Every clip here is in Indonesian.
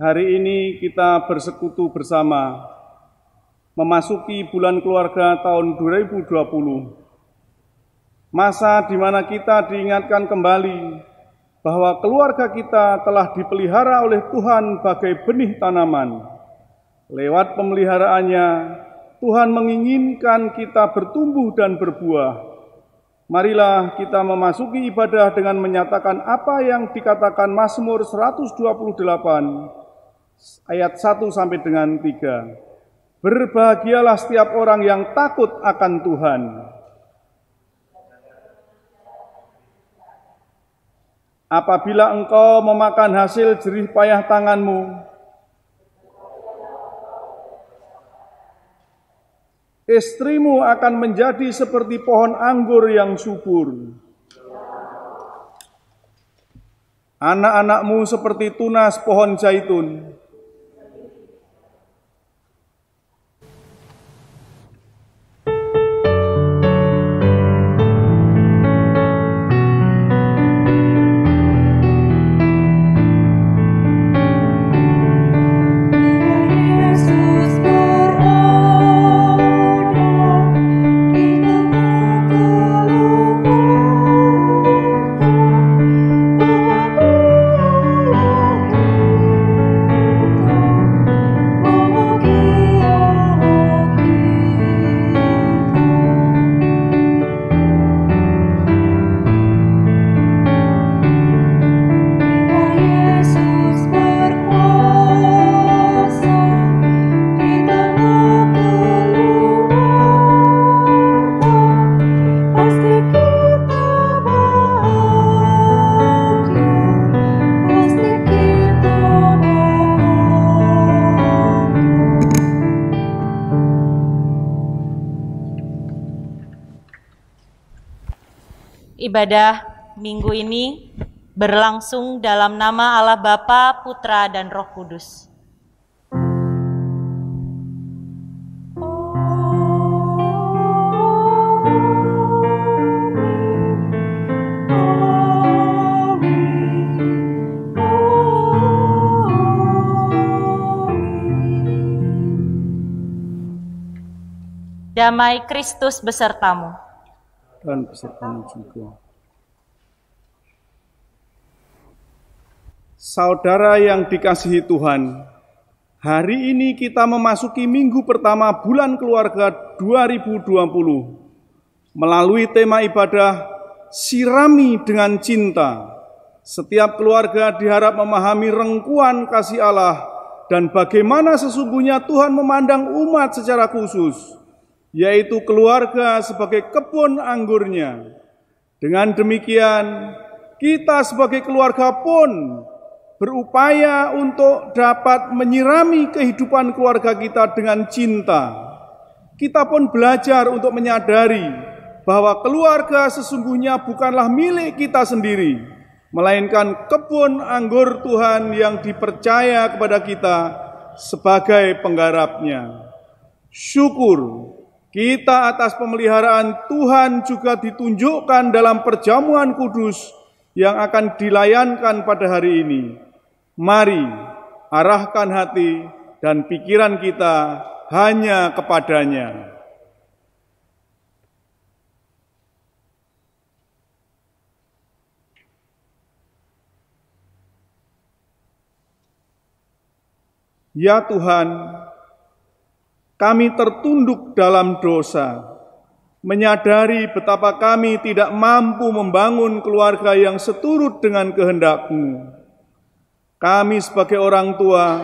Hari ini kita bersekutu bersama memasuki bulan keluarga tahun 2020. Masa di mana kita diingatkan kembali bahwa keluarga kita telah dipelihara oleh Tuhan bagai benih tanaman. Lewat pemeliharaannya, Tuhan menginginkan kita bertumbuh dan berbuah. Marilah kita memasuki ibadah dengan menyatakan apa yang dikatakan Mazmur 128 ayat 1 sampai dengan 3. Berbahagialah setiap orang yang takut akan Tuhan. Apabila engkau memakan hasil jerih payah tanganmu, istrimu akan menjadi seperti pohon anggur yang subur. Anak-anakmu seperti tunas pohon zaitun. Ibadah minggu ini berlangsung dalam nama Allah Bapa, Putra, dan Roh Kudus. Damai Kristus besertamu. Dan besertamu juga. Saudara yang dikasihi Tuhan, hari ini kita memasuki minggu pertama bulan keluarga 2020. Melalui tema ibadah Sirami dengan Cinta, setiap keluarga diharap memahami rengkuan kasih Allah dan bagaimana sesungguhnya Tuhan memandang umat secara khusus, yaitu keluarga sebagai kebun anggurnya. Dengan demikian, kita sebagai keluarga pun berupaya untuk dapat menyirami kehidupan keluarga kita dengan cinta. Kita pun belajar untuk menyadari bahwa keluarga sesungguhnya bukanlah milik kita sendiri, melainkan kebun anggur Tuhan yang dipercaya kepada kita sebagai penggarapnya. Syukur kita atas pemeliharaan Tuhan juga ditunjukkan dalam perjamuan kudus yang akan dilayankan pada hari ini. Mari arahkan hati dan pikiran kita hanya kepadanya. Ya Tuhan, kami tertunduk dalam dosa, menyadari betapa kami tidak mampu membangun keluarga yang seturut dengan kehendak-Mu. Kami sebagai orang tua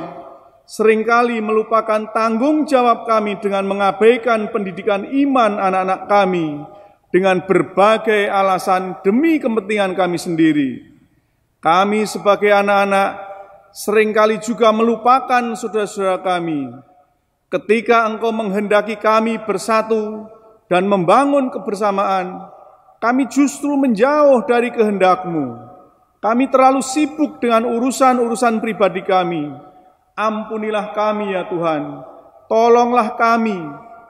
seringkali melupakan tanggung jawab kami dengan mengabaikan pendidikan iman anak-anak kami dengan berbagai alasan demi kepentingan kami sendiri. Kami sebagai anak-anak seringkali juga melupakan saudara-saudara kami. Ketika Engkau menghendaki kami bersatu dan membangun kebersamaan, kami justru menjauh dari kehendak-Mu. Kami terlalu sibuk dengan urusan-urusan pribadi kami. Ampunilah kami ya Tuhan, tolonglah kami,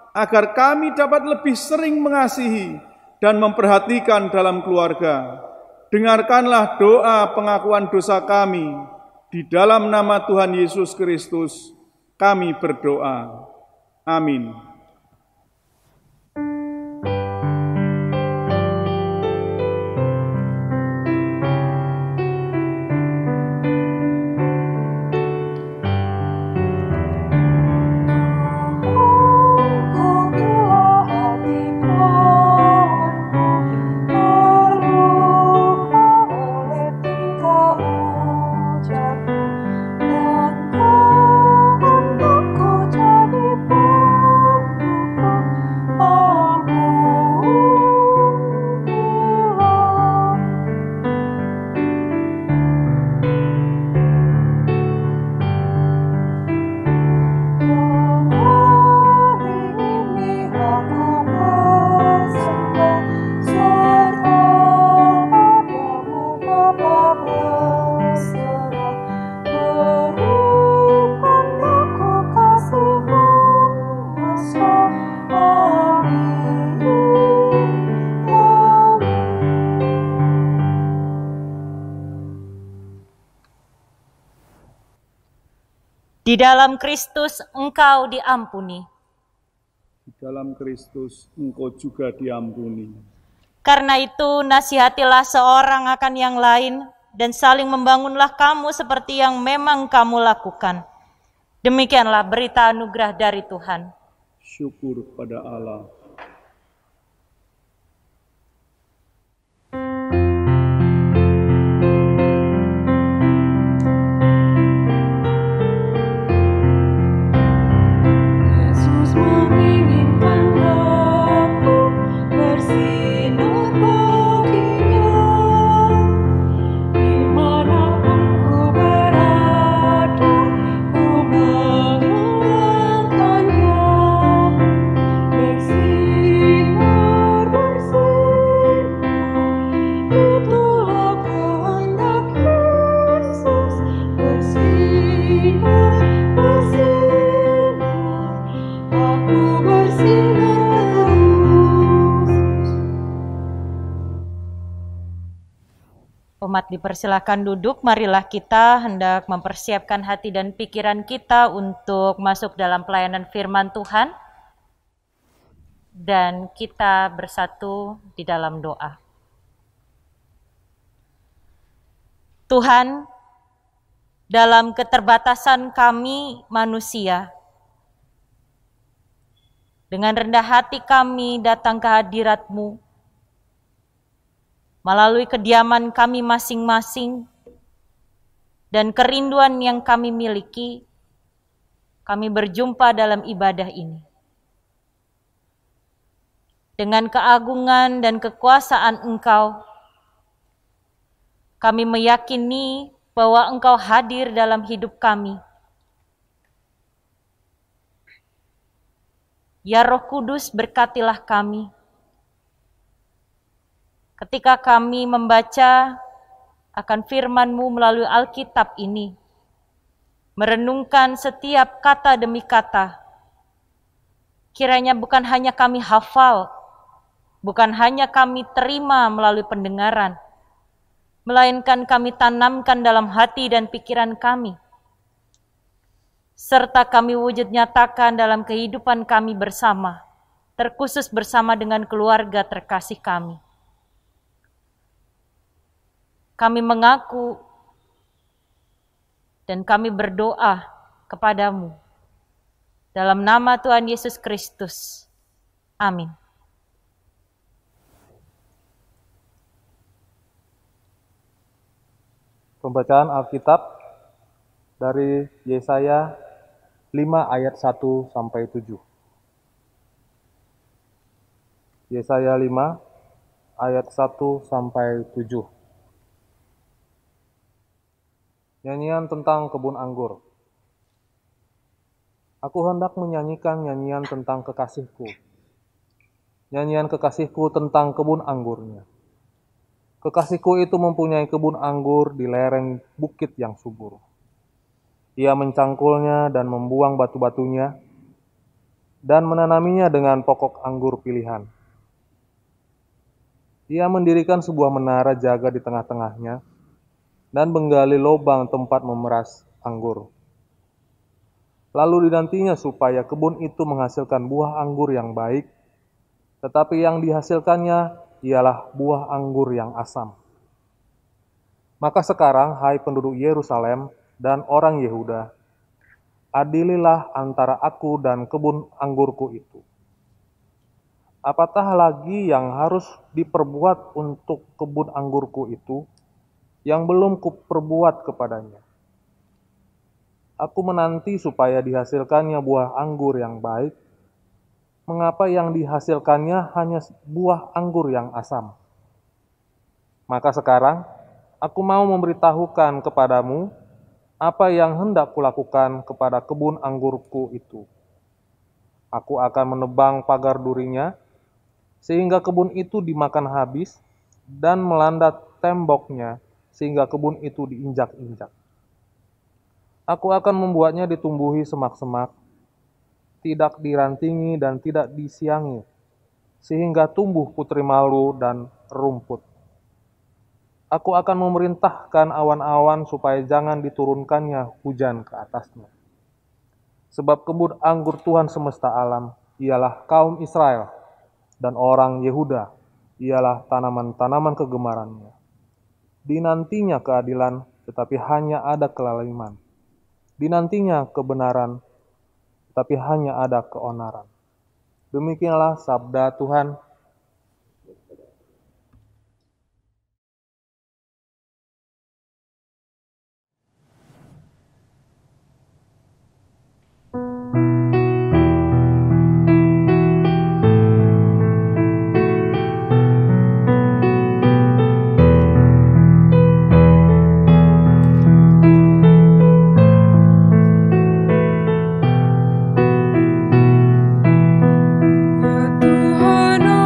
agar kami dapat lebih sering mengasihi dan memperhatikan dalam keluarga. Dengarkanlah doa pengakuan dosa kami. Di dalam nama Tuhan Yesus Kristus, kami berdoa. Amin. Di dalam Kristus engkau diampuni. Di dalam Kristus engkau juga diampuni. Karena itu nasihatilah seorang akan yang lain dan saling membangunlah kamu seperti yang memang kamu lakukan. Demikianlah berita anugerah dari Tuhan. Syukur pada Allah. Umat dipersilakan duduk, marilah kita hendak mempersiapkan hati dan pikiran kita untuk masuk dalam pelayanan firman Tuhan. Dan kita bersatu di dalam doa. Tuhan, dalam keterbatasan kami manusia, dengan rendah hati kami datang ke hadirat-Mu, melalui kediaman kami masing-masing dan kerinduan yang kami miliki, kami berjumpa dalam ibadah ini. Dengan keagungan dan kekuasaan Engkau, kami meyakini bahwa Engkau hadir dalam hidup kami. Ya Roh Kudus, berkatilah kami. Ketika kami membaca akan firman-Mu melalui Alkitab ini, merenungkan setiap kata demi kata, kiranya bukan hanya kami hafal, bukan hanya kami terima melalui pendengaran, melainkan kami tanamkan dalam hati dan pikiran kami, serta kami wujud nyatakan dalam kehidupan kami bersama, terkhusus bersama dengan keluarga terkasih kami. Kami mengaku dan kami berdoa kepadamu dalam nama Tuhan Yesus Kristus. Amin. Pembacaan Alkitab dari Yesaya 5 ayat 1 sampai 7. Yesaya 5 ayat 1 sampai 7. Nyanyian tentang kebun anggur. Aku hendak menyanyikan nyanyian tentang kekasihku. Nyanyian kekasihku tentang kebun anggurnya. Kekasihku itu mempunyai kebun anggur di lereng bukit yang subur. Ia mencangkulnya dan membuang batu-batunya dan menanaminya dengan pokok anggur pilihan. Ia mendirikan sebuah menara jaga di tengah-tengahnya dan menggali lubang tempat memeras anggur. Lalu dinantinya supaya kebun itu menghasilkan buah anggur yang baik, tetapi yang dihasilkannya ialah buah anggur yang asam. Maka sekarang, hai penduduk Yerusalem dan orang Yehuda, adililah antara aku dan kebun anggurku itu. Apatah lagi yang harus diperbuat untuk kebun anggurku itu, yang belum kuperbuat kepadanya? Aku menanti supaya dihasilkannya buah anggur yang baik. Mengapa yang dihasilkannya hanya buah anggur yang asam? Maka sekarang, aku mau memberitahukan kepadamu apa yang hendak kulakukan kepada kebun anggurku itu. Aku akan menebang pagar durinya, sehingga kebun itu dimakan habis, dan melanda temboknya, sehingga kebun itu diinjak-injak. Aku akan membuatnya ditumbuhi semak-semak, tidak dirantingi dan tidak disiangi, sehingga tumbuh putri malu dan rumput. Aku akan memerintahkan awan-awan supaya jangan diturunkannya hujan ke atasnya. Sebab kebun anggur Tuhan semesta alam ialah kaum Israel, dan orang Yehuda ialah tanaman-tanaman kegemarannya. Dinantinya keadilan, tetapi hanya ada kelaliman. Dinantinya kebenaran, tetapi hanya ada keonaran. Demikianlah sabda Tuhan. Ya Tuhan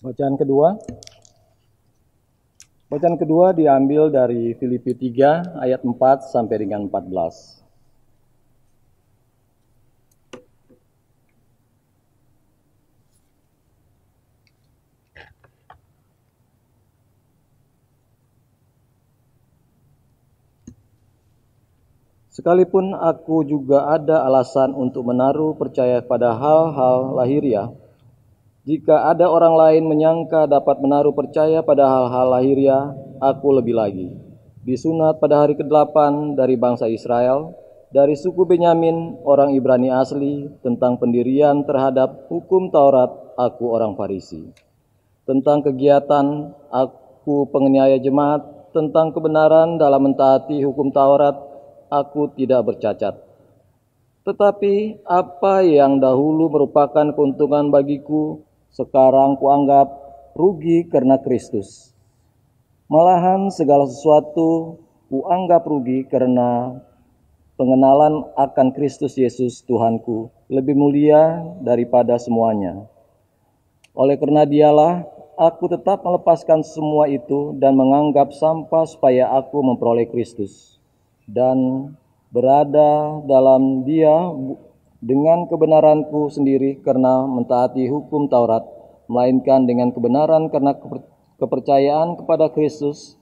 Bacaan kedua diambil dari Filipi 3 ayat 4 sampai dengan 14. Sekalipun aku juga ada alasan untuk menaruh percaya pada hal-hal lahiriah, jika ada orang lain menyangka dapat menaruh percaya pada hal-hal lahiriah, aku lebih lagi. Disunat pada hari ke-8 dari bangsa Israel, dari suku Benyamin, orang Ibrani asli, tentang pendirian terhadap hukum Taurat, aku orang Farisi. Tentang kegiatan, aku penganiaya jemaat, tentang kebenaran dalam mentaati hukum Taurat, aku tidak bercacat. Tetapi apa yang dahulu merupakan keuntungan bagiku, sekarang kuanggap rugi karena Kristus. Malahan segala sesuatu kuanggap rugi karena pengenalan akan Kristus Yesus Tuhanku lebih mulia daripada semuanya. Oleh karena Dialah, aku tetap melepaskan semua itu dan menganggap sampah supaya aku memperoleh Kristus dan berada dalam Dia dengan kebenaranku sendiri karena mentaati hukum Taurat, melainkan dengan kebenaran karena kepercayaan kepada Kristus,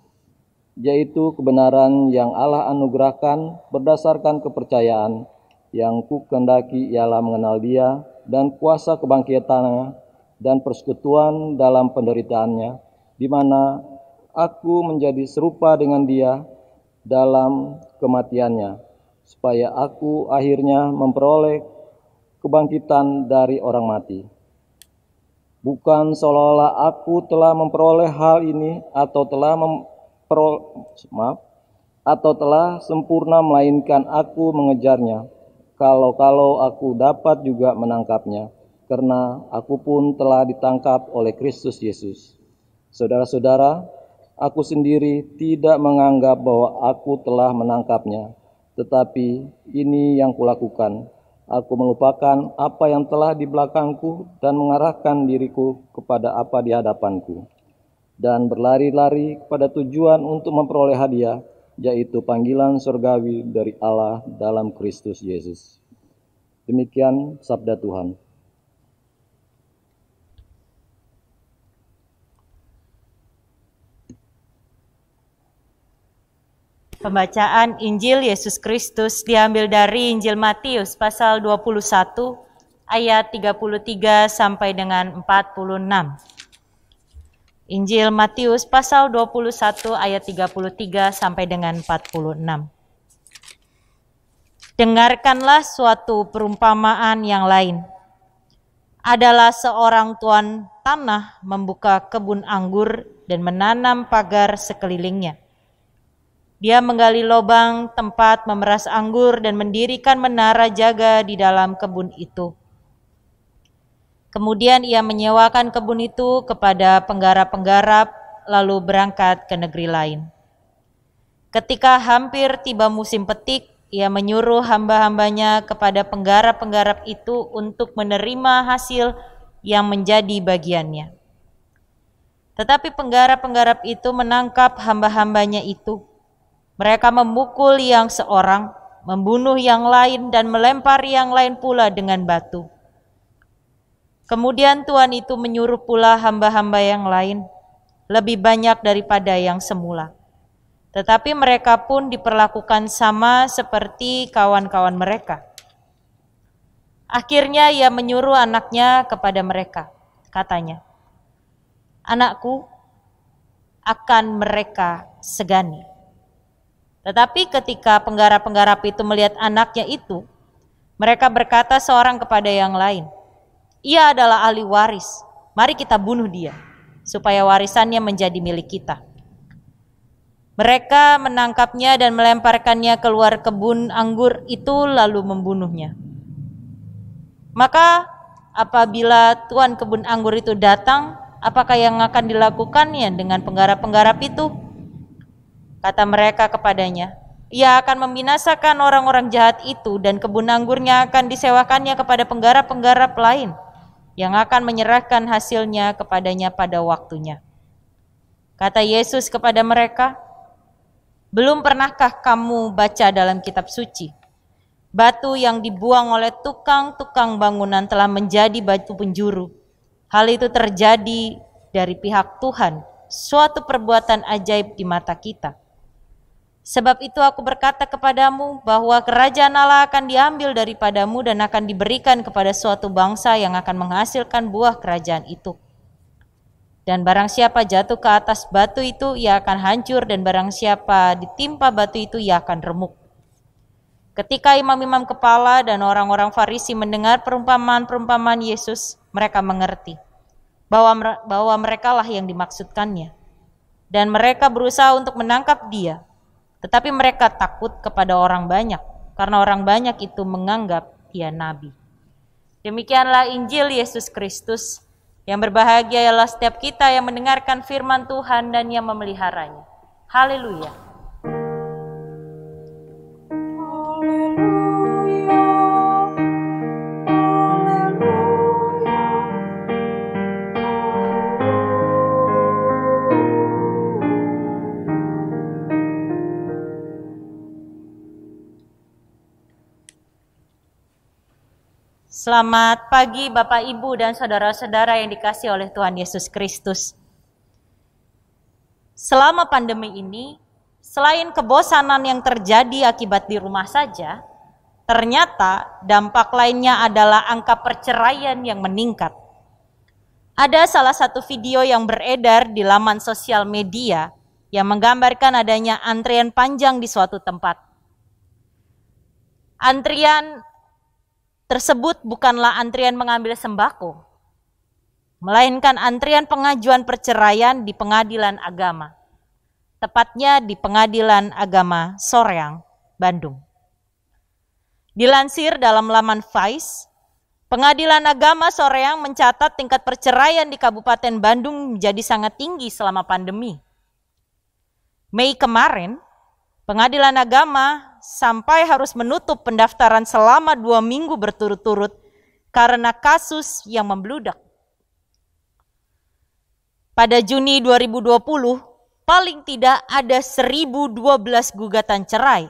yaitu kebenaran yang Allah anugerahkan berdasarkan kepercayaan yang kukendaki ialah mengenal Dia dan kuasa kebangkitannya dan persekutuan dalam penderitaannya, di mana aku menjadi serupa dengan Dia dalam kematiannya, supaya aku akhirnya memperoleh kebangkitan dari orang mati. Bukan seolah-olah aku telah memperoleh hal ini atau telah sempurna, melainkan aku mengejarnya, kalau aku dapat juga menangkapnya, karena aku pun telah ditangkap oleh Kristus Yesus. Saudara-saudara, aku sendiri tidak menganggap bahwa aku telah menangkapnya, tetapi ini yang kulakukan. Aku melupakan apa yang telah di belakangku dan mengarahkan diriku kepada apa di hadapanku, dan berlari-lari kepada tujuan untuk memperoleh hadiah, yaitu panggilan surgawi dari Allah dalam Kristus Yesus. Demikian sabda Tuhan. Pembacaan Injil Yesus Kristus diambil dari Injil Matius pasal 21 ayat 33 sampai dengan 46. Injil Matius pasal 21 ayat 33 sampai dengan 46. Dengarkanlah suatu perumpamaan yang lain. Adalah seorang tuan tanah membuka kebun anggur dan menanam pagar sekelilingnya. Dia menggali lubang tempat memeras anggur dan mendirikan menara jaga di dalam kebun itu. Kemudian ia menyewakan kebun itu kepada penggarap-penggarap, lalu berangkat ke negeri lain. Ketika hampir tiba musim petik, ia menyuruh hamba-hambanya kepada penggarap-penggarap itu untuk menerima hasil yang menjadi bagiannya. Tetapi penggarap-penggarap itu menangkap hamba-hambanya itu. Mereka memukul yang seorang, membunuh yang lain, dan melempar yang lain pula dengan batu. Kemudian Tuhan itu menyuruh pula hamba-hamba yang lain, lebih banyak daripada yang semula. Tetapi mereka pun diperlakukan sama seperti kawan-kawan mereka. Akhirnya ia menyuruh anaknya kepada mereka. Katanya, "Anakku, akan mereka segani." Tetapi ketika penggarap-penggarap itu melihat anaknya itu, mereka berkata seorang kepada yang lain, "Ia adalah ahli waris, mari kita bunuh dia, supaya warisannya menjadi milik kita." Mereka menangkapnya dan melemparkannya keluar kebun anggur itu lalu membunuhnya. Maka apabila tuan kebun anggur itu datang, apakah yang akan dilakukannya dengan penggarap-penggarap itu? Kata mereka kepadanya, "Ia akan membinasakan orang-orang jahat itu dan kebun anggurnya akan disewakannya kepada penggarap-penggarap lain yang akan menyerahkan hasilnya kepadanya pada waktunya. Kata Yesus kepada mereka, "Belum pernahkah kamu baca dalam kitab suci? Batu yang dibuang oleh tukang-tukang bangunan telah menjadi batu penjuru. Hal itu terjadi dari pihak Tuhan, suatu perbuatan ajaib di mata kita. Sebab itu aku berkata kepadamu bahwa kerajaan Allah akan diambil daripadamu dan akan diberikan kepada suatu bangsa yang akan menghasilkan buah kerajaan itu. Dan barang siapa jatuh ke atas batu itu, ia akan hancur, dan barang siapa ditimpa batu itu, ia akan remuk." Ketika imam-imam kepala dan orang-orang Farisi mendengar perumpamaan-perumpamaan Yesus, mereka mengerti bahwa merekalah yang dimaksudkannya. Dan mereka berusaha untuk menangkap dia. Tetapi mereka takut kepada orang banyak, karena orang banyak itu menganggap dia nabi. Demikianlah Injil Yesus Kristus. Yang berbahagia ialah setiap kita yang mendengarkan firman Tuhan dan yang memeliharanya. Haleluya. Selamat pagi Bapak, Ibu, dan saudara-saudara yang dikasihi oleh Tuhan Yesus Kristus. Selama pandemi ini, selain kebosanan yang terjadi akibat di rumah saja, ternyata dampak lainnya adalah angka perceraian yang meningkat. Ada salah satu video yang beredar di laman sosial media yang menggambarkan adanya antrian panjang di suatu tempat. Antrian tersebut bukanlah antrian mengambil sembako, melainkan antrian pengajuan perceraian di pengadilan agama, tepatnya di Pengadilan Agama Soreang, Bandung. Dilansir dalam laman Vice, Pengadilan Agama Soreang mencatat tingkat perceraian di Kabupaten Bandung menjadi sangat tinggi selama pandemi. Mei kemarin, Pengadilan Agama sampai harus menutup pendaftaran selama 2 minggu berturut-turut karena kasus yang membludak. Pada Juni 2020, paling tidak ada 1012 gugatan cerai,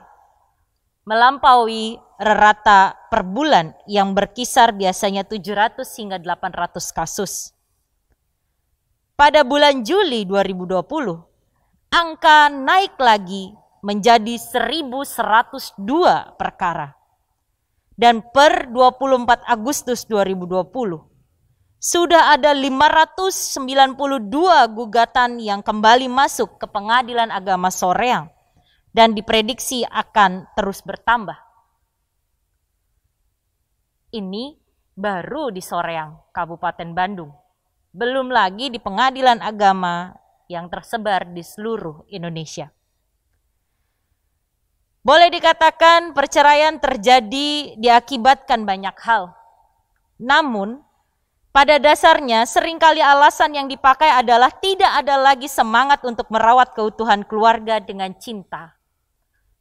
melampaui rata per bulan yang berkisar biasanya 700 hingga 800 kasus. Pada bulan Juli 2020, angka naik lagi menjadi 1102 perkara. Dan per 24 Agustus 2020, sudah ada 592 gugatan yang kembali masuk ke Pengadilan Agama Soreang dan diprediksi akan terus bertambah. Ini baru di Soreang, Kabupaten Bandung. Belum lagi di pengadilan agama yang tersebar di seluruh Indonesia. Boleh dikatakan perceraian terjadi diakibatkan banyak hal. Namun, pada dasarnya seringkali alasan yang dipakai adalah tidak ada lagi semangat untuk merawat keutuhan keluarga dengan cinta.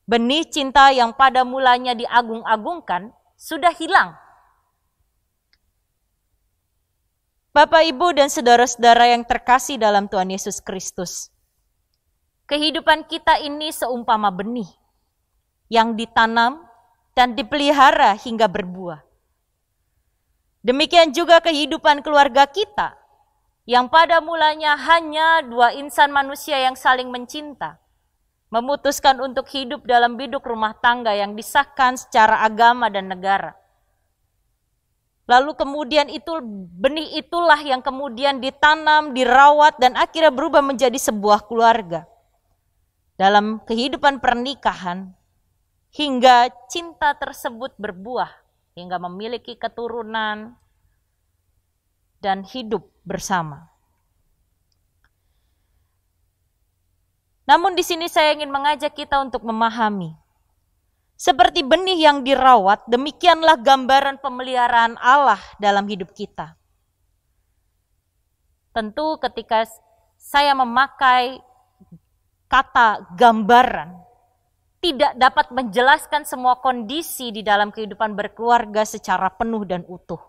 Benih cinta yang pada mulanya diagung-agungkan sudah hilang. Bapak, Ibu, dan saudara-saudara yang terkasih dalam Tuhan Yesus Kristus, kehidupan kita ini seumpama benih yang ditanam dan dipelihara hingga berbuah. Demikian juga kehidupan keluarga kita, yang pada mulanya hanya 2 insan manusia yang saling mencinta, memutuskan untuk hidup dalam biduk rumah tangga yang disahkan secara agama dan negara. Lalu kemudian benih itulah yang kemudian ditanam, dirawat, dan akhirnya berubah menjadi sebuah keluarga. Dalam kehidupan pernikahan, hingga cinta tersebut berbuah, hingga memiliki keturunan dan hidup bersama. Namun di sini saya ingin mengajak kita untuk memahami, seperti benih yang dirawat, demikianlah gambaran pemeliharaan Allah dalam hidup kita. Tentu ketika saya memakai kata gambaran, tidak dapat menjelaskan semua kondisi di dalam kehidupan berkeluarga secara penuh dan utuh.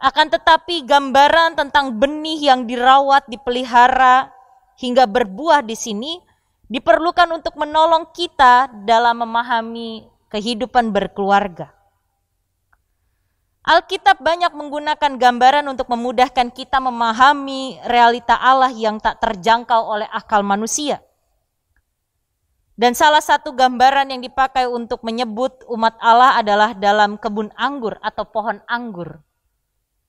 Akan tetapi gambaran tentang benih yang dirawat, dipelihara, hingga berbuah di sini diperlukan untuk menolong kita dalam memahami kehidupan berkeluarga. Alkitab banyak menggunakan gambaran untuk memudahkan kita memahami realita Allah yang tak terjangkau oleh akal manusia. Dan salah satu gambaran yang dipakai untuk menyebut umat Allah adalah dalam kebun anggur atau pohon anggur.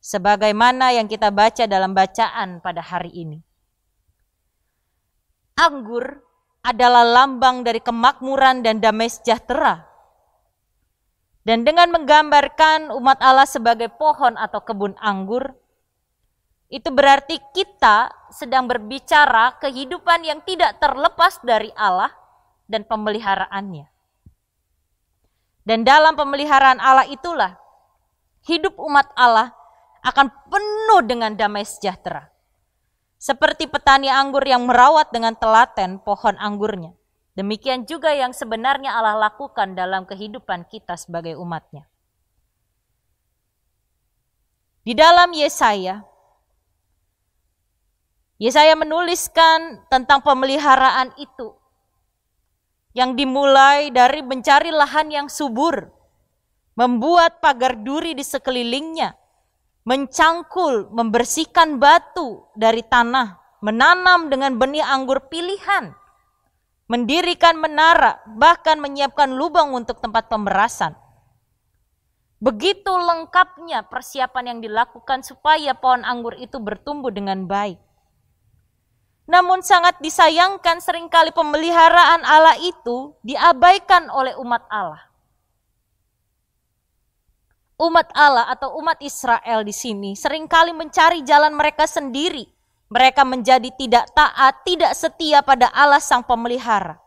Sebagaimana yang kita baca dalam bacaan pada hari ini. Anggur adalah lambang dari kemakmuran dan damai sejahtera. Dan dengan menggambarkan umat Allah sebagai pohon atau kebun anggur, itu berarti kita sedang berbicara kehidupan yang tidak terlepas dari Allah dan pemeliharaannya. Dan dalam pemeliharaan Allah itulah, hidup umat Allah akan penuh dengan damai sejahtera. Seperti petani anggur yang merawat dengan telaten pohon anggurnya. Demikian juga yang sebenarnya Allah lakukan dalam kehidupan kita sebagai umatnya. Di dalam Yesaya menuliskan tentang pemeliharaan itu. Yang dimulai dari mencari lahan yang subur, membuat pagar duri di sekelilingnya, mencangkul, membersihkan batu dari tanah, menanam dengan benih anggur pilihan, mendirikan menara, bahkan menyiapkan lubang untuk tempat pemerasan. Begitu lengkapnya persiapan yang dilakukan supaya pohon anggur itu bertumbuh dengan baik. Namun sangat disayangkan seringkali pemeliharaan Allah itu diabaikan oleh umat Allah. Umat Allah atau umat Israel di sini seringkali mencari jalan mereka sendiri. Mereka menjadi tidak taat, tidak setia pada Allah sang pemelihara.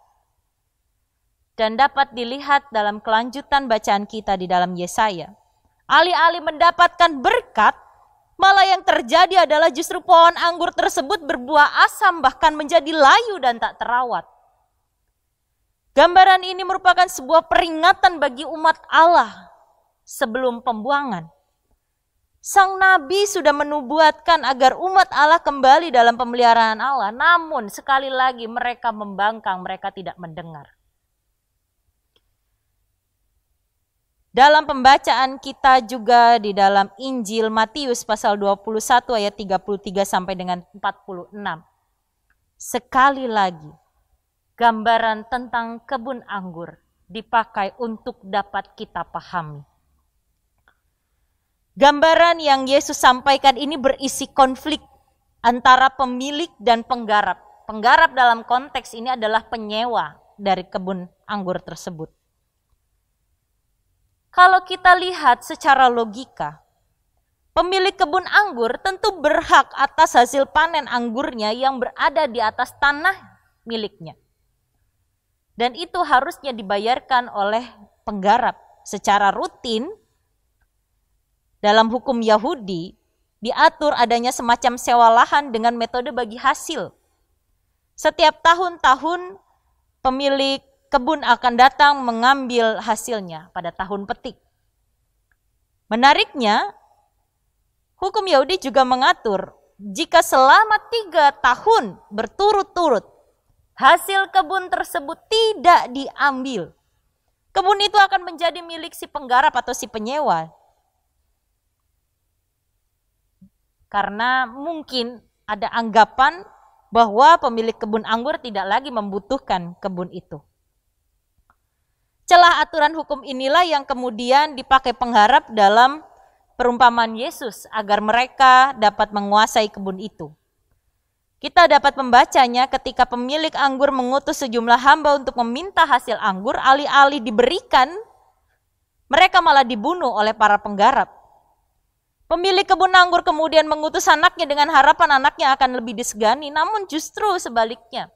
Dan dapat dilihat dalam kelanjutan bacaan kita di dalam Yesaya. Alih-alih mendapatkan berkat, malah yang terjadi adalah justru pohon anggur tersebut berbuah asam bahkan menjadi layu dan tak terawat. Gambaran ini merupakan sebuah peringatan bagi umat Allah sebelum pembuangan. Sang Nabi sudah menubuatkan agar umat Allah kembali dalam pemeliharaan Allah. Namun sekali lagi mereka membangkang, mereka tidak mendengar. Dalam pembacaan kita juga di dalam Injil Matius pasal 21 ayat 33 sampai dengan 46. Sekali lagi gambaran tentang kebun anggur dipakai untuk dapat kita pahami. Gambaran yang Yesus sampaikan ini berisi konflik antara pemilik dan penggarap. Penggarap dalam konteks ini adalah penyewa dari kebun anggur tersebut. Kalau kita lihat secara logika, pemilik kebun anggur tentu berhak atas hasil panen anggurnya yang berada di atas tanah miliknya. Dan itu harusnya dibayarkan oleh penggarap secara rutin. Dalam hukum Yahudi, diatur adanya semacam sewa lahan dengan metode bagi hasil. Setiap tahun-tahun pemilik kebun akan datang mengambil hasilnya pada tahun petik. Menariknya, hukum Yahudi juga mengatur jika selama 3 tahun berturut-turut hasil kebun tersebut tidak diambil, kebun itu akan menjadi milik si penggarap atau si penyewa. Karena mungkin ada anggapan bahwa pemilik kebun anggur tidak lagi membutuhkan kebun itu. Celah aturan hukum inilah yang kemudian dipakai penggarap dalam perumpamaan Yesus agar mereka dapat menguasai kebun itu. Kita dapat membacanya ketika pemilik anggur mengutus sejumlah hamba untuk meminta hasil anggur, alih-alih diberikan, mereka malah dibunuh oleh para penggarap. Pemilik kebun anggur kemudian mengutus anaknya dengan harapan anaknya akan lebih disegani, namun justru sebaliknya.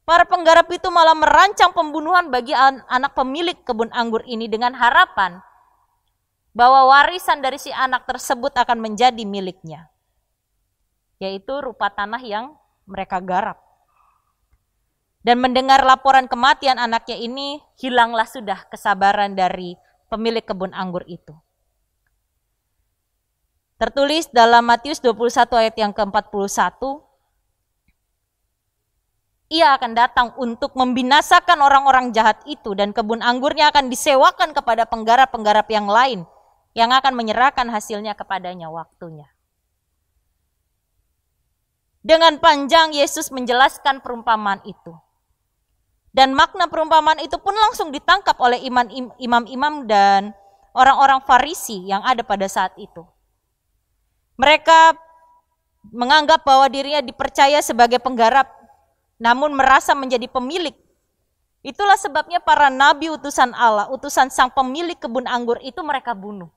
Para penggarap itu malah merancang pembunuhan bagi anak pemilik kebun anggur ini dengan harapan bahwa warisan dari si anak tersebut akan menjadi miliknya, yaitu rupa tanah yang mereka garap. Dan mendengar laporan kematian anaknya ini, hilanglah sudah kesabaran dari pemilik kebun anggur itu. Tertulis dalam Matius 21 ayat yang ke-41, Ia akan datang untuk membinasakan orang-orang jahat itu dan kebun anggurnya akan disewakan kepada penggarap-penggarap yang lain yang akan menyerahkan hasilnya kepadanya waktunya. Dengan panjang Yesus menjelaskan perumpamaan itu. Dan makna perumpamaan itu pun langsung ditangkap oleh imam-imam dan orang-orang Farisi yang ada pada saat itu. Mereka menganggap bahwa dirinya dipercaya sebagai penggarap, namun merasa menjadi pemilik. Itulah sebabnya para nabi utusan Allah, utusan sang pemilik kebun anggur itu mereka bunuh.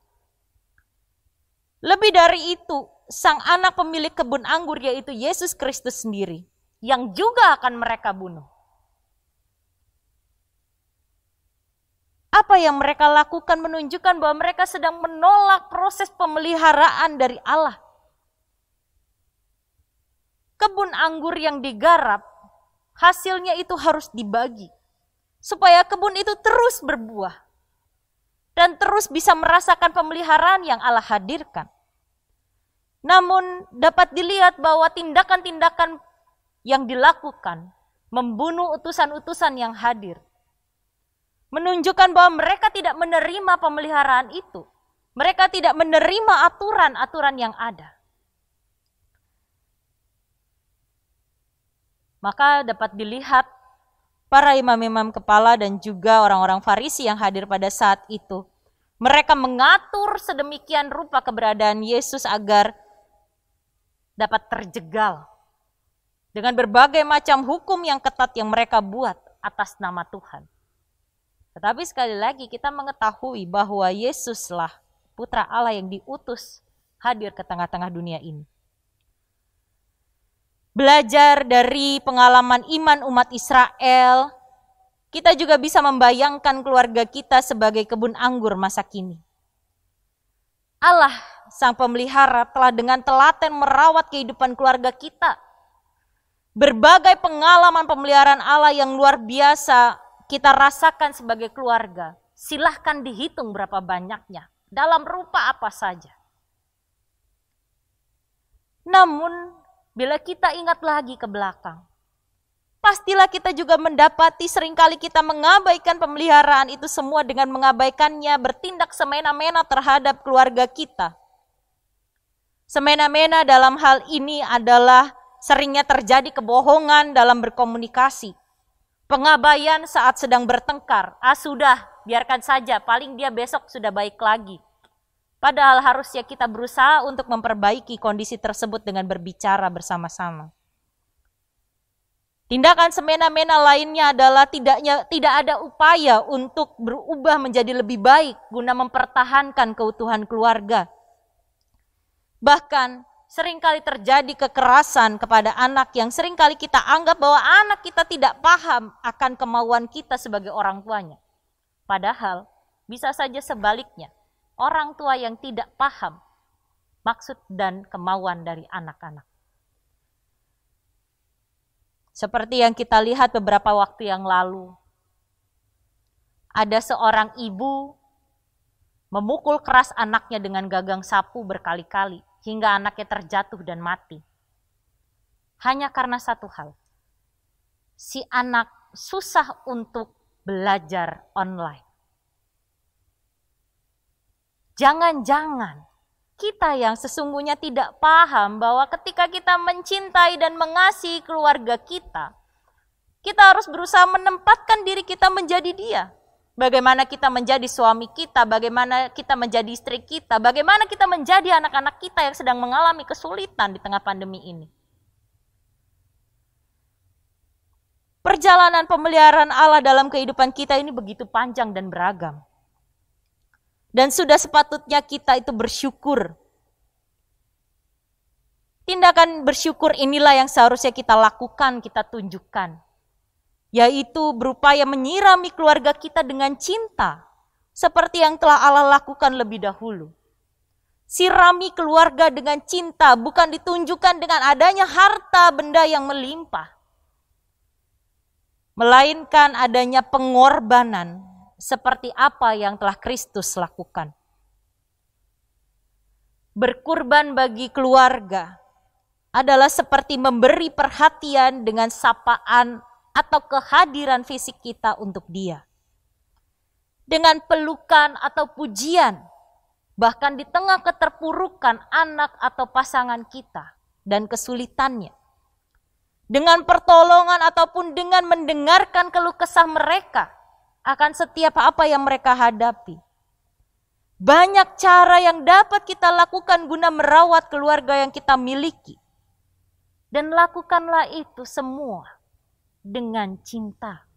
Lebih dari itu, sang anak pemilik kebun anggur yaitu Yesus Kristus sendiri, yang juga akan mereka bunuh. Apa yang mereka lakukan menunjukkan bahwa mereka sedang menolak proses pemeliharaan dari Allah. Kebun anggur yang digarap, hasilnya itu harus dibagi. Supaya kebun itu terus berbuah. Dan terus bisa merasakan pemeliharaan yang Allah hadirkan. Namun dapat dilihat bahwa tindakan-tindakan yang dilakukan, membunuh utusan-utusan yang hadir, menunjukkan bahwa mereka tidak menerima pemeliharaan itu. Mereka tidak menerima aturan-aturan yang ada. Maka dapat dilihat para imam-imam kepala dan juga orang-orang Farisi yang hadir pada saat itu. Mereka mengatur sedemikian rupa keberadaan Yesus agar dapat terjegal. Dengan berbagai macam hukum yang ketat yang mereka buat atas nama Tuhan. Tetapi sekali lagi kita mengetahui bahwa Yesuslah Putra Allah yang diutus hadir ke tengah-tengah dunia ini. Belajar dari pengalaman iman umat Israel, kita juga bisa membayangkan keluarga kita sebagai kebun anggur masa kini. Allah, sang pemelihara, telah dengan telaten merawat kehidupan keluarga kita. Berbagai pengalaman pemeliharaan Allah yang luar biasa kita rasakan sebagai keluarga, silahkan dihitung berapa banyaknya, dalam rupa apa saja. Namun, bila kita ingat lagi ke belakang, pastilah kita juga mendapati seringkali kita mengabaikan pemeliharaan itu semua dengan mengabaikannya, bertindak semena-mena terhadap keluarga kita. Semena-mena dalam hal ini adalah seringnya terjadi kebohongan dalam berkomunikasi. Pengabaian saat sedang bertengkar, sudah, biarkan saja, paling dia besok sudah baik lagi. Padahal harusnya kita berusaha untuk memperbaiki kondisi tersebut dengan berbicara bersama-sama. Tindakan semena-mena lainnya adalah tidak ada upaya untuk berubah menjadi lebih baik guna mempertahankan keutuhan keluarga. Bahkan seringkali terjadi kekerasan kepada anak yang seringkali kita anggap bahwa anak kita tidak paham akan kemauan kita sebagai orang tuanya. Padahal bisa saja sebaliknya, orang tua yang tidak paham maksud dan kemauan dari anak-anak. Seperti yang kita lihat beberapa waktu yang lalu, ada seorang ibu memukul keras anaknya dengan gagang sapu berkali-kali, hingga anaknya terjatuh dan mati. Hanya karena satu hal. Si anak susah untuk belajar online. Jangan-jangan kita yang sesungguhnya tidak paham bahwa ketika kita mencintai dan mengasihi keluarga kita harus berusaha menempatkan diri kita menjadi dia. Bagaimana kita menjadi suami kita, bagaimana kita menjadi istri kita, bagaimana kita menjadi anak-anak kita yang sedang mengalami kesulitan di tengah pandemi ini. Perjalanan pemeliharaan Allah dalam kehidupan kita ini begitu panjang dan beragam. Dan sudah sepatutnya kita itu bersyukur. Tindakan bersyukur inilah yang seharusnya kita lakukan, kita tunjukkan. Yaitu berupaya menyirami keluarga kita dengan cinta, seperti yang telah Allah lakukan lebih dahulu. Sirami keluarga dengan cinta, bukan ditunjukkan dengan adanya harta benda yang melimpah, melainkan adanya pengorbanan, seperti apa yang telah Kristus lakukan. Berkurban bagi keluarga adalah seperti memberi perhatian dengan sapaan atau kehadiran fisik kita untuk dia. Dengan pelukan atau pujian, bahkan di tengah keterpurukan anak atau pasangan kita dan kesulitannya. Dengan pertolongan ataupun dengan mendengarkan keluh kesah mereka akan setiap apa yang mereka hadapi. Banyak cara yang dapat kita lakukan guna merawat keluarga yang kita miliki. Dan lakukanlah itu semua dengan cinta.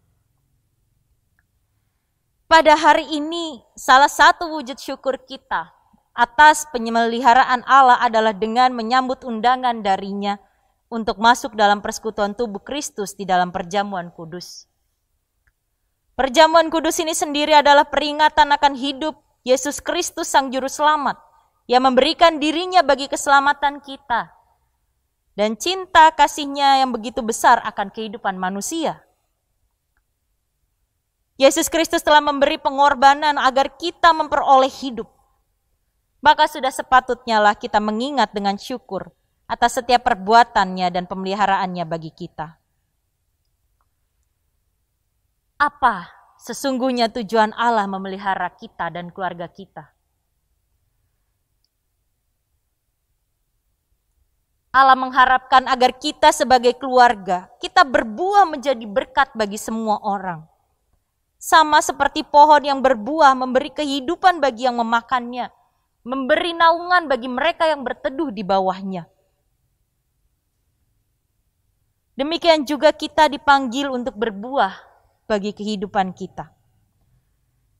Pada hari ini, salah satu wujud syukur kita atas penyeliharaan Allah adalah dengan menyambut undangan darinya untuk masuk dalam persekutuan tubuh Kristus di dalam perjamuan kudus. Perjamuan kudus ini sendiri adalah peringatan akan hidup Yesus Kristus Sang Juru Selamat yang memberikan dirinya bagi keselamatan kita. Dan cinta kasih-Nya yang begitu besar akan kehidupan manusia. Yesus Kristus telah memberi pengorbanan agar kita memperoleh hidup. Maka sudah sepatutnya lah kita mengingat dengan syukur atas setiap perbuatannya dan pemeliharaannya bagi kita. Apa sesungguhnya tujuan Allah memelihara kita dan keluarga kita? Allah mengharapkan agar kita sebagai keluarga, kita berbuah menjadi berkat bagi semua orang. Sama seperti pohon yang berbuah memberi kehidupan bagi yang memakannya, memberi naungan bagi mereka yang berteduh di bawahnya. Demikian juga kita dipanggil untuk berbuah bagi kehidupan kita.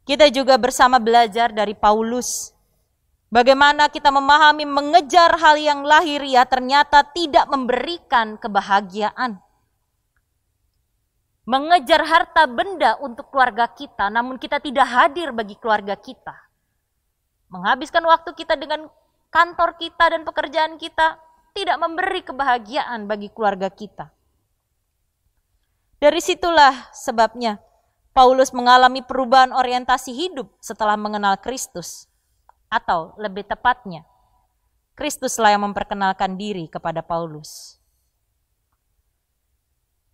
Kita juga bersama belajar dari Paulus. Bagaimana kita memahami mengejar hal yang lahiriah ternyata tidak memberikan kebahagiaan. Mengejar harta benda untuk keluarga kita, namun kita tidak hadir bagi keluarga kita. Menghabiskan waktu kita dengan kantor kita dan pekerjaan kita tidak memberi kebahagiaan bagi keluarga kita. Dari situlah sebabnya Paulus mengalami perubahan orientasi hidup setelah mengenal Kristus. Atau lebih tepatnya, Kristuslah yang memperkenalkan diri kepada Paulus.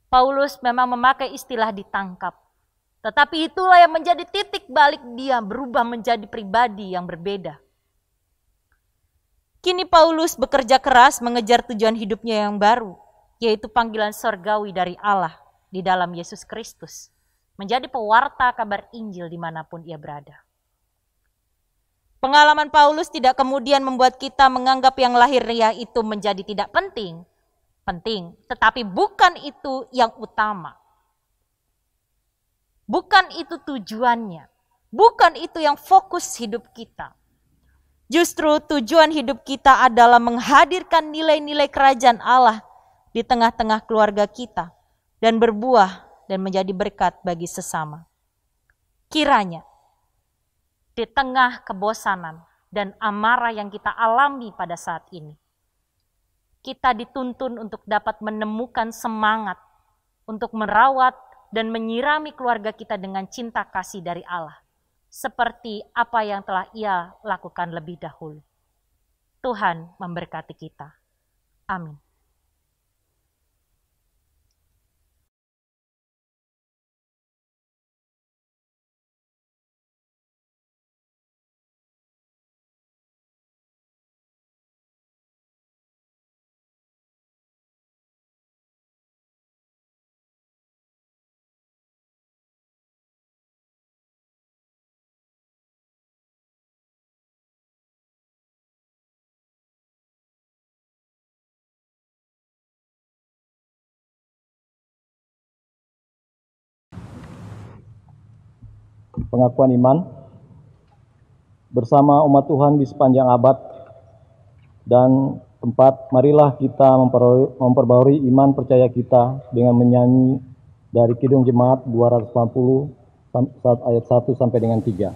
Paulus memang memakai istilah ditangkap. Tetapi itulah yang menjadi titik balik dia berubah menjadi pribadi yang berbeda. Kini Paulus bekerja keras mengejar tujuan hidupnya yang baru, yaitu panggilan sorgawi dari Allah di dalam Yesus Kristus, menjadi pewarta kabar Injil dimanapun ia berada. Pengalaman Paulus tidak kemudian membuat kita menganggap yang lahiriah itu menjadi tidak penting. Penting, tetapi bukan itu yang utama. Bukan itu tujuannya. Bukan itu yang fokus hidup kita. Justru tujuan hidup kita adalah menghadirkan nilai-nilai kerajaan Allah di tengah-tengah keluarga kita dan berbuah dan menjadi berkat bagi sesama. Kiranya di tengah kebosanan dan amarah yang kita alami pada saat ini, kita dituntun untuk dapat menemukan semangat untuk merawat dan menyirami keluarga kita dengan cinta kasih dari Allah, seperti apa yang telah Ia lakukan lebih dahulu. Tuhan memberkati kita. Amin. Pengakuan iman bersama umat Tuhan di sepanjang abad dan tempat, marilah kita memperbarui iman percaya kita dengan menyanyi dari Kidung Jemaat 280 ayat 1 sampai dengan 3.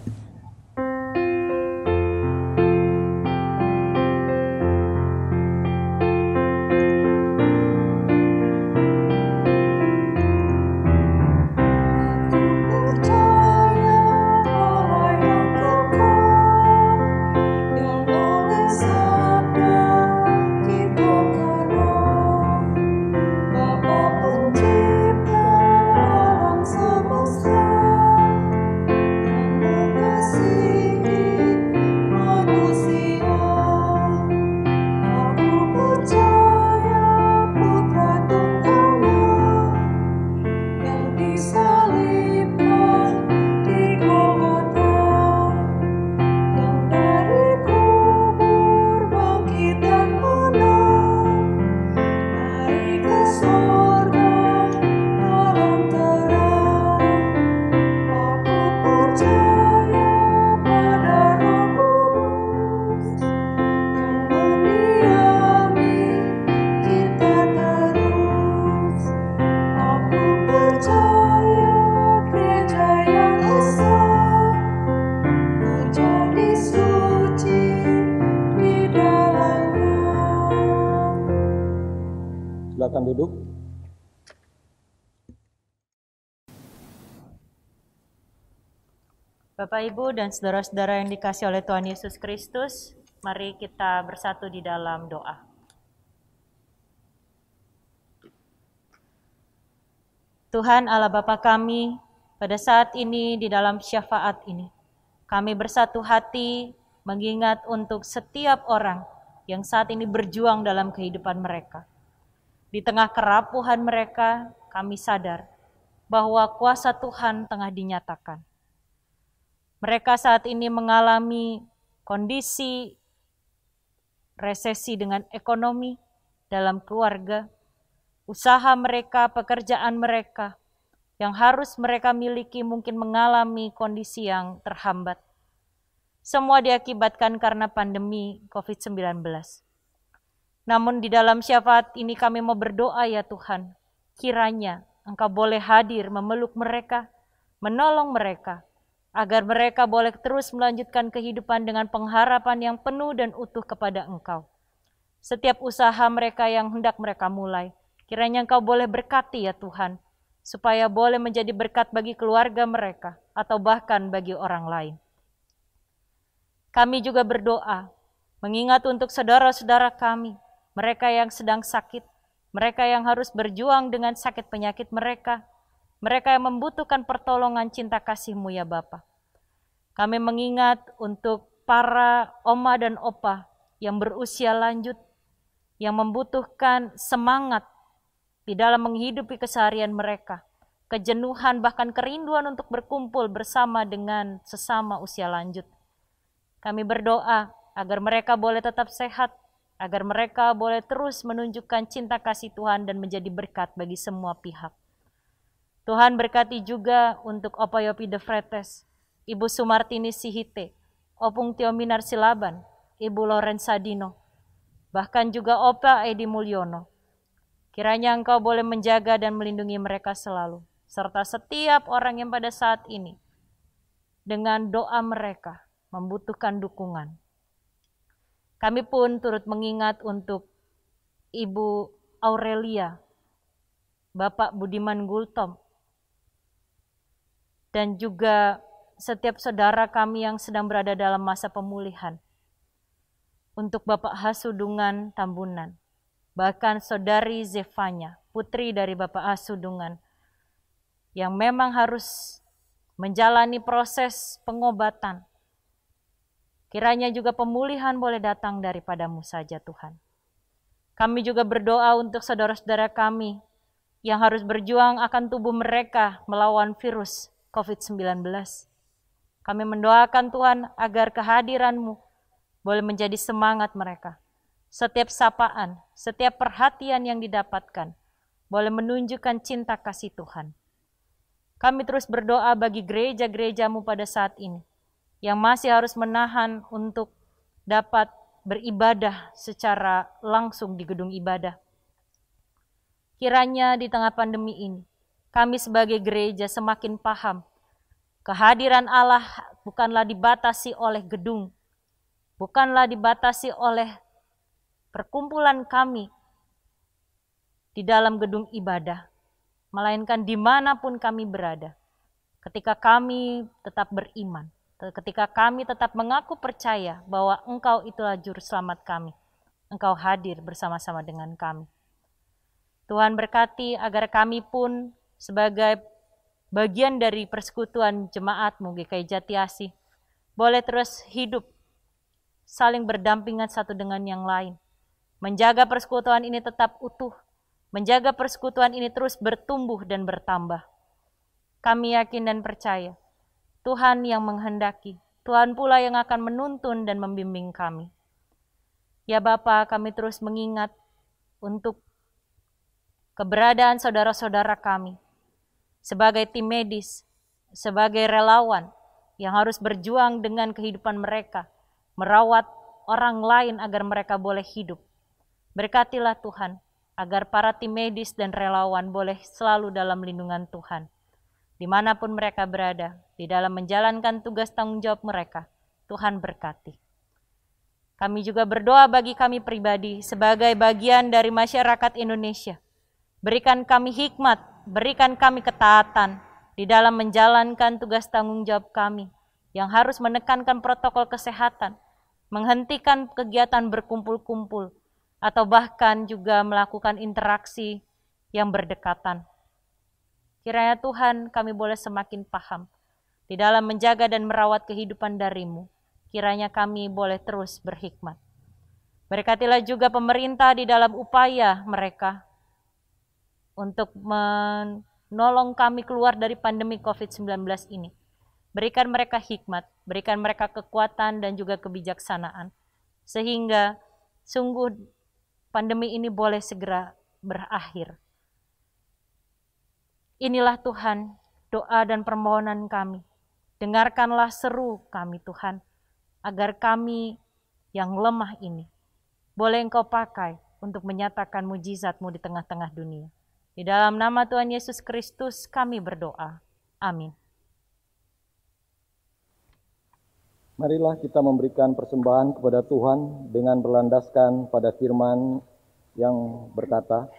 Yang oleh silakan duduk. Bapak, Ibu, dan saudara-saudara yang dikasihi oleh Tuhan Yesus Kristus, mari kita bersatu di dalam doa. Tuhan Allah Bapa kami, pada saat ini di dalam syafaat ini, kami bersatu hati mengingat untuk setiap orang yang saat ini berjuang dalam kehidupan mereka. Di tengah kerapuhan mereka, kami sadar bahwa kuasa Tuhan tengah dinyatakan. Mereka saat ini mengalami kondisi resesi dengan ekonomi dalam keluarga, usaha mereka, pekerjaan mereka yang harus mereka miliki mungkin mengalami kondisi yang terhambat. Semua diakibatkan karena pandemi COVID-19. Namun di dalam syafaat ini kami mau berdoa ya Tuhan, kiranya Engkau boleh hadir memeluk mereka, menolong mereka, agar mereka boleh terus melanjutkan kehidupan dengan pengharapan yang penuh dan utuh kepada Engkau. Setiap usaha mereka yang hendak mereka mulai, kiranya Engkau boleh berkati ya Tuhan, supaya boleh menjadi berkat bagi keluarga mereka atau bahkan bagi orang lain. Kami juga berdoa, mengingat untuk saudara-saudara kami, mereka yang sedang sakit, mereka yang harus berjuang dengan sakit penyakit mereka yang membutuhkan pertolongan cinta kasih-Mu ya Bapa. Kami mengingat untuk para oma dan opa yang berusia lanjut, yang membutuhkan semangat di dalam menghidupi keseharian mereka, kejenuhan bahkan kerinduan untuk berkumpul bersama dengan sesama usia lanjut. Kami berdoa agar mereka boleh tetap sehat, agar mereka boleh terus menunjukkan cinta kasih Tuhan dan menjadi berkat bagi semua pihak. Tuhan berkati juga untuk Opa Yopi De Fretes, Ibu Sumartini Sihite, Opung Tiominar Silaban, Ibu Lorenza Dino, bahkan juga Opa Edi Mulyono. Kiranya Engkau boleh menjaga dan melindungi mereka selalu, serta setiap orang yang pada saat ini dengan doa mereka membutuhkan dukungan. Kami pun turut mengingat untuk Ibu Aurelia, Bapak Budiman Gultom, dan juga setiap saudara kami yang sedang berada dalam masa pemulihan. Untuk Bapak Hasudungan Tambunan, bahkan saudari Zefanya, putri dari Bapak Hasudungan, yang memang harus menjalani proses pengobatan. Kiranya juga pemulihan boleh datang daripada-Mu saja Tuhan. Kami juga berdoa untuk saudara-saudara kami yang harus berjuang akan tubuh mereka melawan virus COVID-19. Kami mendoakan Tuhan agar kehadiran-Mu boleh menjadi semangat mereka. Setiap sapaan, setiap perhatian yang didapatkan boleh menunjukkan cinta kasih Tuhan. Kami terus berdoa bagi gereja-gereja-Mu pada saat ini, yang masih harus menahan untuk dapat beribadah secara langsung di gedung ibadah. Kiranya di tengah pandemi ini, kami sebagai gereja semakin paham, kehadiran Allah bukanlah dibatasi oleh gedung, bukanlah dibatasi oleh perkumpulan kami di dalam gedung ibadah, melainkan dimanapun kami berada, ketika kami tetap beriman, ketika kami tetap mengaku percaya bahwa Engkau itulah juru selamat kami, Engkau hadir bersama-sama dengan kami. Tuhan berkati agar kami pun sebagai bagian dari persekutuan jemaat-Mu GKI Jati Asih boleh terus hidup saling berdampingan satu dengan yang lain, menjaga persekutuan ini tetap utuh, menjaga persekutuan ini terus bertumbuh dan bertambah. Kami yakin dan percaya Tuhan yang menghendaki, Tuhan pula yang akan menuntun dan membimbing kami. Ya Bapa, kami terus mengingat untuk keberadaan saudara-saudara kami sebagai tim medis, sebagai relawan yang harus berjuang dengan kehidupan mereka, merawat orang lain agar mereka boleh hidup. Berkatilah Tuhan, agar para tim medis dan relawan boleh selalu dalam lindungan Tuhan. Dimanapun mereka berada, di dalam menjalankan tugas tanggung jawab mereka, Tuhan berkati. Kami juga berdoa bagi kami pribadi sebagai bagian dari masyarakat Indonesia Berikan kami hikmat, berikan kami ketaatan di dalam menjalankan tugas tanggung jawab kami yang harus menekankan protokol kesehatan, menghentikan kegiatan berkumpul-kumpul, atau bahkan juga melakukan interaksi yang berdekatan. Kiranya Tuhan kami boleh semakin paham di dalam menjaga dan merawat kehidupan dari-Mu. Kiranya kami boleh terus berhikmat. Berkatilah juga pemerintah di dalam upaya mereka untuk menolong kami keluar dari pandemi COVID-19 ini. Berikan mereka hikmat, berikan mereka kekuatan dan juga kebijaksanaan, sehingga sungguh pandemi ini boleh segera berakhir. Inilah Tuhan, doa dan permohonan kami. Dengarkanlah seru kami Tuhan, agar kami yang lemah ini boleh Engkau pakai untuk menyatakan mujizat-Mu di tengah-tengah dunia. Di dalam nama Tuhan Yesus Kristus kami berdoa. Amin. Marilah kita memberikan persembahan kepada Tuhan dengan berlandaskan pada firman yang berkata,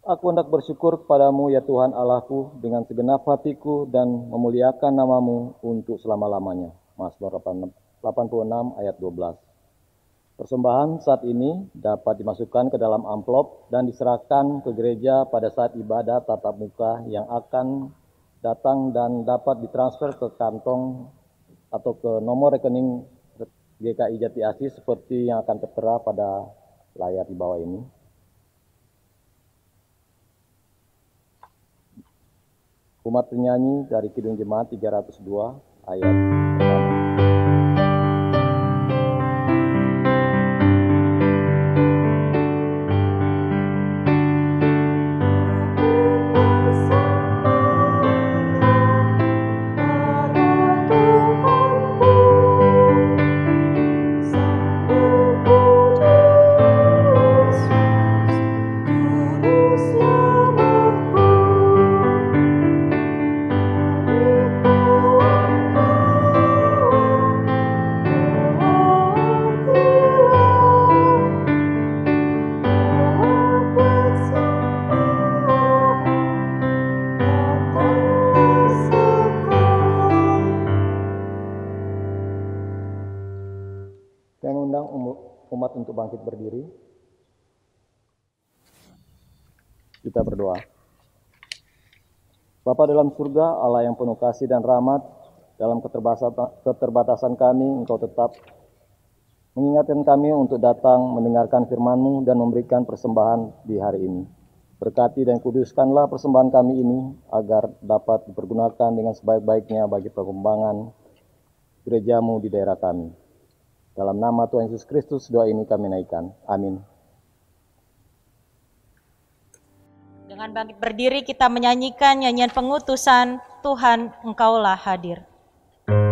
Aku hendak bersyukur kepadamu ya Tuhan Allahku dengan segenap hatiku dan memuliakan namamu untuk selama-lamanya. Mazmur 86 ayat 12. Persembahan saat ini dapat dimasukkan ke dalam amplop dan diserahkan ke gereja pada saat ibadah tatap muka yang akan datang dan dapat ditransfer ke kantong atau ke nomor rekening GKI Jati Asih seperti yang akan tertera pada layar di bawah ini. Umat penyanyi dari Kidung Jemaat 302 ayat pertama. Umat untuk bangkit berdiri. Kita berdoa. Bapa dalam surga, Allah yang penuh kasih dan rahmat, dalam keterbatasan kami, Engkau tetap mengingatkan kami untuk datang mendengarkan firman-Mu dan memberikan persembahan di hari ini. Berkati dan kuduskanlah persembahan kami ini agar dapat dipergunakan dengan sebaik-baiknya bagi perkembangan gereja-Mu di daerah kami. Dalam nama Tuhan Yesus Kristus, doa ini kami naikkan. Amin. Dengan bangkit berdiri kita menyanyikan nyanyian pengutusan, Tuhan Engkaulah hadir. Ku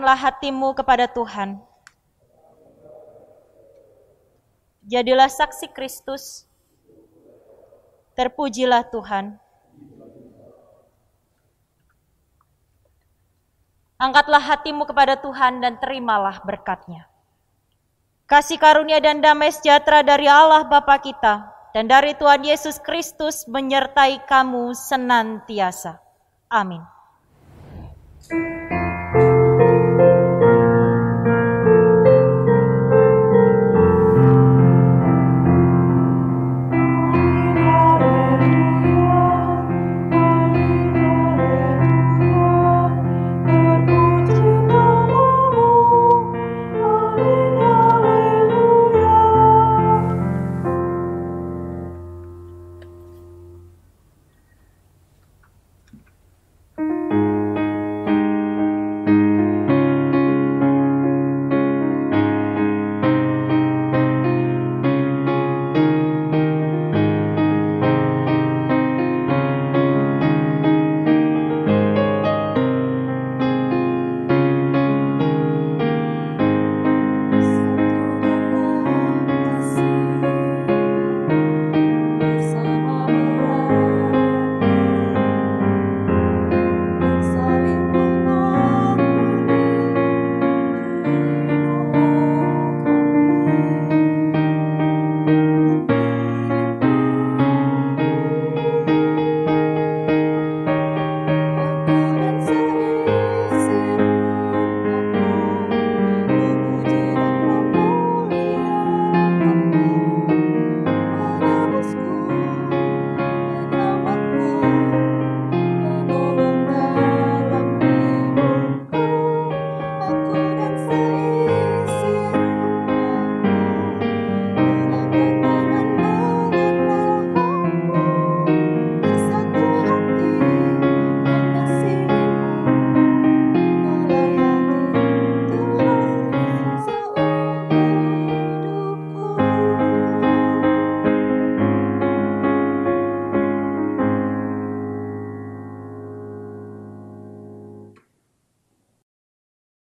Rendahkanlah hatimu kepada Tuhan. Jadilah saksi Kristus. Terpujilah Tuhan. Angkatlah hatimu kepada Tuhan dan terimalah berkat-Nya. Kasih karunia dan damai sejahtera dari Allah Bapa kita dan dari Tuhan Yesus Kristus menyertai kamu senantiasa. Amin.